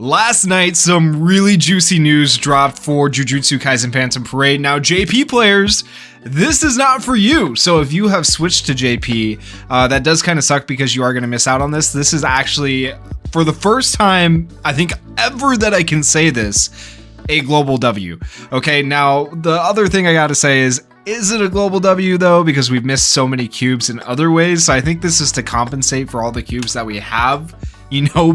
Last night, some really juicy news dropped for Jujutsu Kaisen Phantom Parade. Now, JP players, this is not for you. So if you have switched to JP, that does kind of suck because you are going to miss out on this. This is actually, for the first time, I think ever that I can say this, a global W. Okay, now, the other thing I got to say is it a global W though? Because we've missed so many cubes in other ways. So I think this is to compensate for all the cubes that we have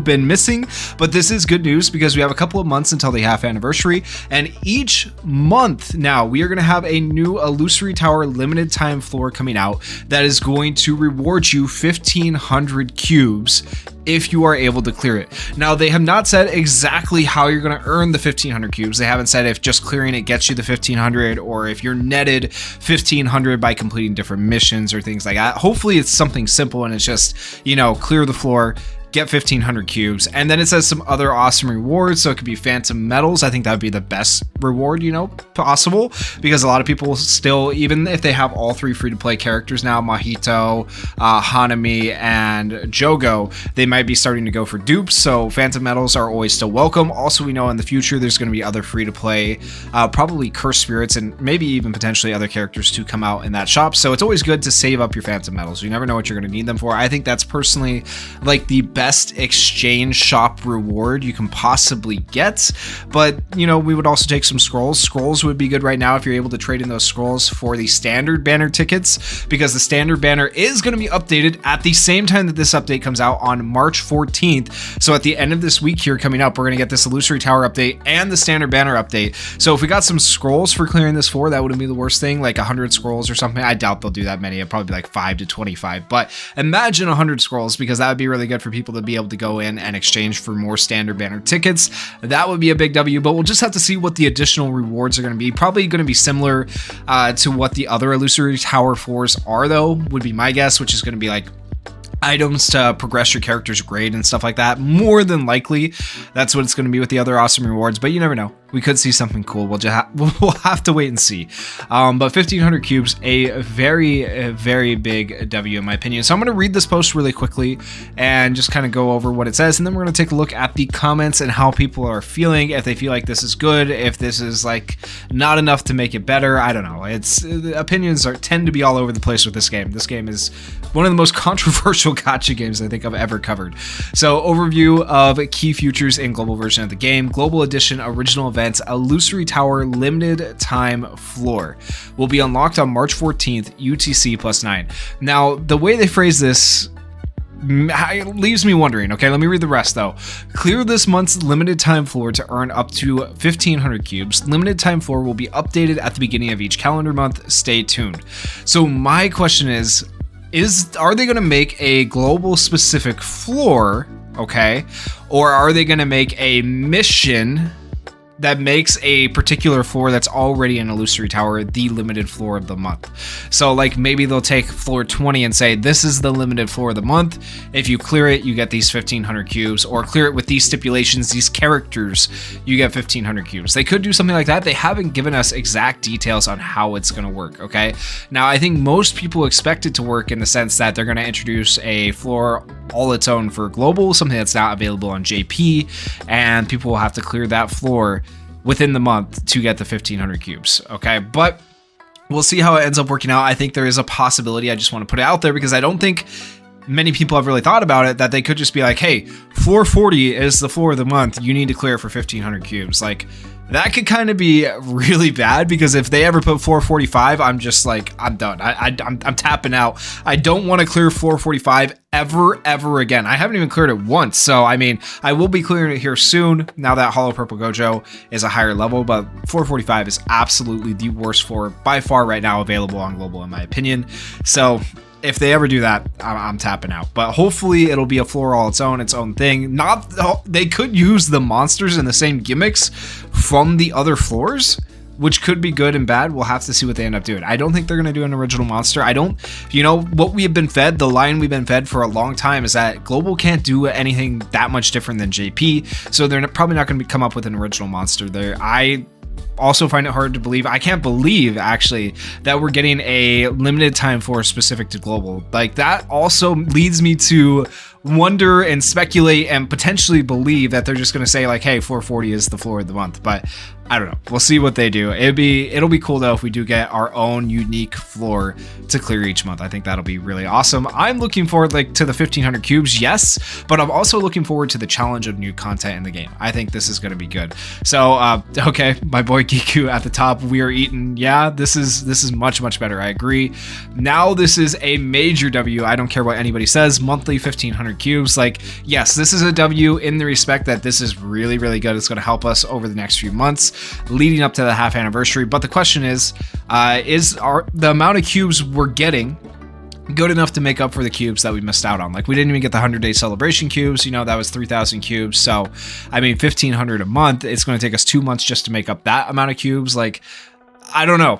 been missing. But this is good news because we have a couple of months until the half anniversary, and each month now we are going to have a new Illusory Tower limited time floor coming out that is going to reward you 1,500 cubes if you are able to clear it. Now, they have not said exactly how you're going to earn the 1,500 cubes. They haven't said if just clearing it gets you the 1,500 or if you're netted 1,500 by completing different missions or things like that. Hopefully it's something simple and it's just, clear the floor, get 1,500 cubes, and then it says some other awesome rewards. So it could be phantom medals. I think that would be the best reward, possible, because a lot of people still, even if they have all three free-to-play characters now, Mahito, Hanami, and Jogo, they might be starting to go for dupes. So phantom medals are always still welcome. Also, we know in the future there's going to be other free-to-play, probably cursed spirits, and maybe even potentially other characters to come out in that shop. So it's always good to save up your phantom medals. You never know what you're going to need them for. I think that's personally like the best exchange shop reward you can possibly get. But we would also take some scrolls would be good right now if you're able to trade in those scrolls for the standard banner tickets, because the standard banner is going to be updated at the same time that this update comes out on March 14th. So at the end of this week here coming up, we're going to get this Illusory Tower update and the standard banner update. So if we got some scrolls for clearing this floor, that wouldn't be the worst thing, like 100 scrolls or something. I doubt they'll do that many. It'd probably be like 5 to 25, but imagine 100 scrolls, because that would be really good for people to be able to go in and exchange for more standard banner tickets. That would be a big W, but we'll just have to see what the additional rewards are going to be. Probably going to be similar to what the other Illusory Tower floors are, though, would be my guess, which is going to be like items to progress your character's grade and stuff like that. More than likely, that's what it's going to be with the other awesome rewards, but you never know. We could see something cool. We'll have to wait and see. But 1,500 cubes, a very big W in my opinion. So I'm going to read this post really quickly and just kind of go over what it says, and then we're going to take a look at the comments and how people are feeling, if they feel like this is good, if this is like not enough to make it better. I don't know. It's opinions tend to be all over the place with this game. This game is one of the most controversial gacha games I think I've ever covered. So overview of key features in global version of the game. Global edition original events Illusory Tower limited time floor will be unlocked on March 14th UTC +9. Now, the way they phrase this leaves me wondering. Okay, let me read the rest though. Clear this month's limited time floor to earn up to 1,500 cubes. Limited time floor will be updated at the beginning of each calendar month. Stay tuned. So my question is are they going to make a global specific floor, okay, or are they going to make a mission that makes a particular floor that's already in Illusory Tower the limited floor of the month? So like maybe they'll take floor 20 and say this is the limited floor of the month. If you clear it, you get these 1,500 cubes, or clear it with these stipulations, these characters, you get 1,500 cubes. They could do something like that. They haven't given us exact details on how it's going to work. Okay, now I think most people expect it to work in the sense that they're going to introduce a floor all its own for global, something that's not available on JP, and people will have to clear that floor within the month to get the 1,500 cubes. Okay, but we'll see how it ends up working out. I think there is a possibility. I just want to put it out there because I don't think many people have really thought about it, that they could just be like, hey, floor 40 is the floor of the month, you need to clear it for 1,500 cubes. Like, that could kind of be really bad, because if they ever put 445, I'm just like, I'm done. I'm tapping out. I don't want to clear 445 ever again. I haven't even cleared it once. So, I mean, I will be clearing it here soon now that Hollow Purple Gojo is a higher level, but 445 is absolutely the worst floor by far right now available on global, in my opinion. So if they ever do that, I'm tapping out. But hopefully it'll be a floor all its own thing. They could use the monsters and the same gimmicks from the other floors, which could be good and bad. We'll have to see what they end up doing. I don't think they're going to do an original monster. What we have been fed, the line we've been fed for a long time is that Global can't do anything that much different than JP. So they're probably not going to come up with an original monster there. I also find it hard to believe. I can't believe actually that we're getting a limited time for specific to global. Like, that also leads me to wonder and speculate and potentially believe that they're just going to say like, hey, 440 is the floor of the month, but I don't know. We'll see what they do. It'll be cool though if we do get our own unique floor to clear each month. I think that'll be really awesome. I'm looking forward like to the 1500 cubes, yes, but I'm also looking forward to the challenge of new content in the game. I think this is going to be good. So okay, my boy Giku at the top, we are eating. Yeah, this is much better. I agree. Now this is a major W. I don't care what anybody says. Monthly 1500 cubes. Like, yes, this is a W in the respect that this is really good. It's going to help us over the next few months leading up to the half anniversary. But the question is the amount of cubes we're getting good enough to make up for the cubes that we missed out on? Like, we didn't even get the 100-day celebration cubes. You know, that was 3,000 cubes. So, I mean, 1,500 a month. It's going to take us 2 months just to make up that amount of cubes. Like, I don't know.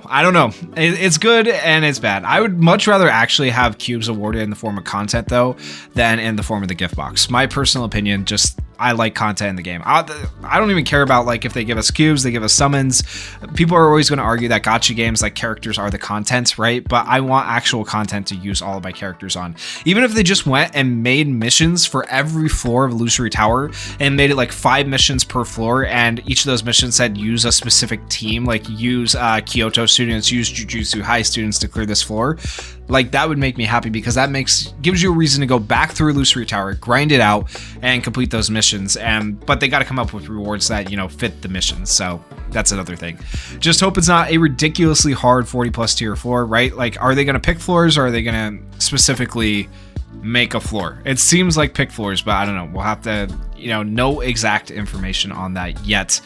It's good and it's bad. I would much rather actually have cubes awarded in the form of content though than in the form of the gift box. My personal opinion, just I like content in the game. I don't even care about like if they give us cubes, they give us summons. People are always going to argue that gacha games like characters are the content, right? But I want actual content to use all of my characters on. Even if they just went and made missions for every floor of Illusory Tower and made it like 5 missions per floor, and each of those missions said use a specific team, like use Kyoto students, use Jujutsu High students to clear this floor. Like, that would make me happy because that gives you a reason to go back through Illusory Tower, grind it out, and complete those missions. But they got to come up with rewards that, you know, fit the missions. So that's another thing. Just hope it's not a ridiculously hard 40+ tier floor, right? Like, are they going to pick floors, or are they going to specifically make a floor? It seems like pick floors, but I don't know. We'll have to, you know, no exact information on that yet.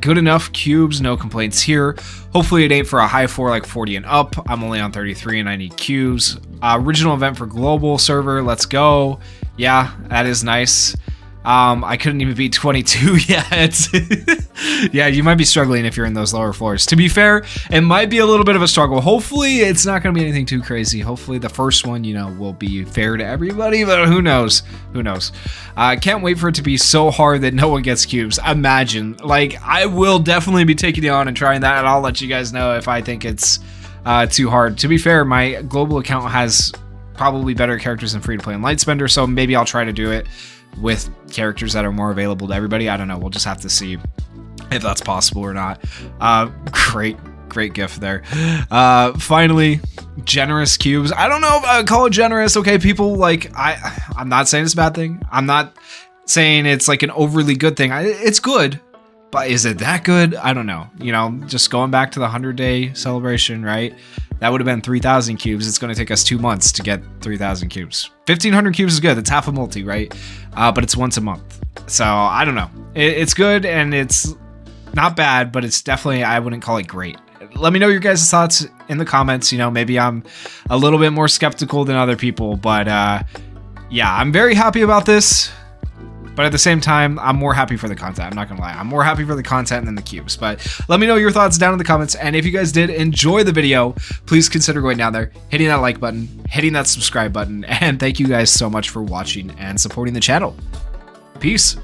Good enough cubes, no complaints here. Hopefully it ain't for a high floor like 40 and up. I'm only on 33 and I need cubes. Original event for global server, let's go. Yeah, that is nice. I couldn't even beat 22 yet. Yeah, you might be struggling if you're in those lower floors. To be fair, it might be a little bit of a struggle. Hopefully it's not going to be anything too crazy. Hopefully the first one, you know, will be fair to everybody, but who knows? Who knows? Can't wait for it to be so hard that no one gets cubes. Imagine. Like, I will definitely be taking it on and trying that, and I'll let you guys know if I think it's too hard. To be fair, my global account has probably better characters than Free-to-Play and Lightspender, so maybe I'll try to do it with characters that are more available to everybody. I don't know. We'll just have to see if that's possible or not. Great gift there. Finally, generous cubes. I don't know if I would call it generous. Okay, people, like, I'm not saying it's a bad thing. I'm not saying it's like an overly good thing. It's good, but is it that good? I don't know. You know, just going back to the 100-day celebration, right? That would have been 3,000 cubes. It's going to take us 2 months to get 3,000 cubes. 1,500 cubes is good. It's half a multi, right? But it's once a month. So I don't know. It's good and it's not bad, but it's definitely, I wouldn't call it great. Let me know your guys' thoughts in the comments. You know, maybe I'm a little bit more skeptical than other people, but yeah, I'm very happy about this. But at the same time, I'm more happy for the content. I'm not gonna lie. I'm more happy for the content than the cubes. But let me know your thoughts down in the comments. And if you guys did enjoy the video, please consider going down there, hitting that like button, hitting that subscribe button. And thank you guys so much for watching and supporting the channel. Peace.